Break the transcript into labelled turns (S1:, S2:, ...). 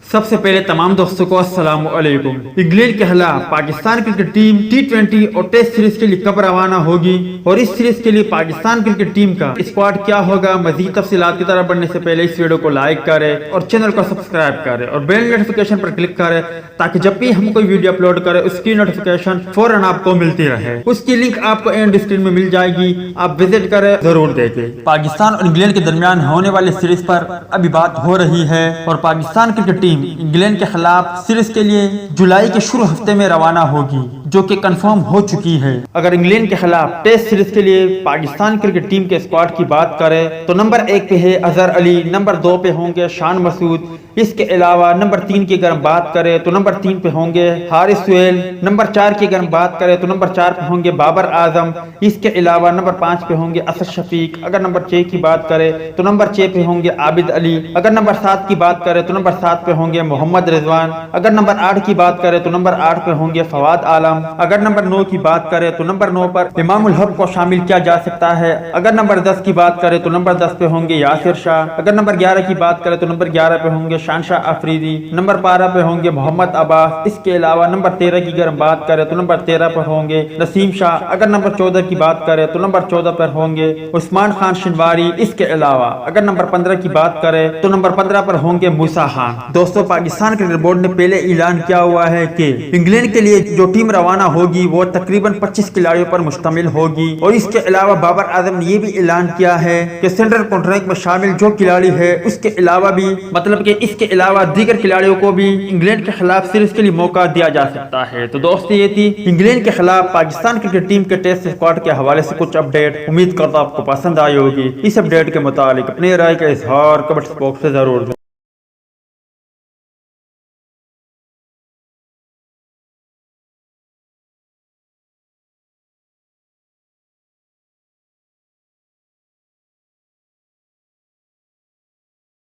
S1: सबसे पहले तमाम दोस्तों को अस्सलाम वालेकुम। इंग्लैंड के खिलाफ पाकिस्तान क्रिकेट टीम T20 और टेस्ट सीरीज के लिए कब रवाना होगी और इस सीरीज के लिए पाकिस्तान क्रिकेट टीम का स्क्वाड क्या होगा, मजीद तफसीलात की तरफ बढ़ने से पहले इस वीडियो को लाइक करें और चैनल को सब्सक्राइब करें और बेल नोटिफिकेशन पर क्लिक करें ताकि जब भी हम कोई वीडियो अपलोड करें उसकी नोटिफिकेशन फौरन आपको मिलती रहे। उसकी लिंक आपको एंड स्क्रीन में मिल जाएगी, आप विजिट करें, जरूर देखें। पाकिस्तान और इंग्लैंड के दरमियान होने वाली सीरीज पर अभी बात हो रही है और पाकिस्तान क्रिकेट टीम इंग्लैंड के खिलाफ सीरीज के लिए जुलाई के शुरू हफ्ते में रवाना होगी, जो कि कंफर्म हो चुकी है। अगर इंग्लैंड के खिलाफ टेस्ट सीरीज के लिए पाकिस्तान क्रिकेट टीम के स्क्वाड की बात करें तो नंबर 1 पे है अजहर अली, नंबर 2 पे होंगे शान मसूद। इसके अलावा नंबर 3 की अगर बात करें तो नंबर 3 पे होंगे हारिस सुहेल। नंबर 4 की अगर बात करें तो नंबर 4 पे होंगे बाबर आजम। इसके अलावा नंबर 5 पे होंगे असद शफीक। अगर नंबर 6 की बात करें तो नंबर 6 पे होंगे आबिद अली। अगर नंबर 7 की बात करें तो नंबर 7 पे होंगे मोहम्मद रिजवान। अगर नंबर 8 की बात करें तो नंबर 8 पे होंगे फवाद आलम। अगर नंबर 9 की बात करें तो नंबर 9 पर इमामुल हक को शामिल किया जा सकता है। अगर नंबर 10 की बात करें तो नंबर 10 पे होंगे यासिर शाह। अगर नंबर 11 की बात करें तो नंबर 11 पे होंगे शानशाह अफरीदी। नंबर 12 पे होंगे मोहम्मद अब्बास। इसके अलावा नंबर 13 की अगर बात करें तो नंबर 13 पर होंगे नसीम शाह। अगर नंबर 14 की बात करें तो नंबर 14 पर होंगे उस्मान खान शिनवारी। इसके अलावा अगर नंबर 15 की बात करें तो नंबर 15 पर होंगे मूसा खान। दोस्तों, पाकिस्तान क्रिकेट बोर्ड ने पहले ऐलान किया हुआ है कि इंग्लैंड के लिए जो टीम रवाना होगी वो तकरीबन 25 खिलाड़ियों पर मुश्तमिल होगी और इसके अलावा बाबर आजम ने ये भी ऐलान किया है कि सेंट्रल कॉन्ट्रैक्ट में शामिल जो खिलाड़ी है उसके अलावा भी मतलब कि इसके अलावा दीगर खिलाड़ियों को भी इंग्लैंड के खिलाफ सीरीज के लिए मौका दिया जा सकता है। तो दोस्तों, ये थी इंग्लैंड के खिलाफ पाकिस्तान क्रिकेट टीम के टेस्ट स्क्वाड के हवाले से कुछ अपडेट। उम्मीद करता हूं आपको पसंद आई होगी। इस अपडेट के मुताबिक अपनी राय का इजहार कमेंट बॉक्स से जरूर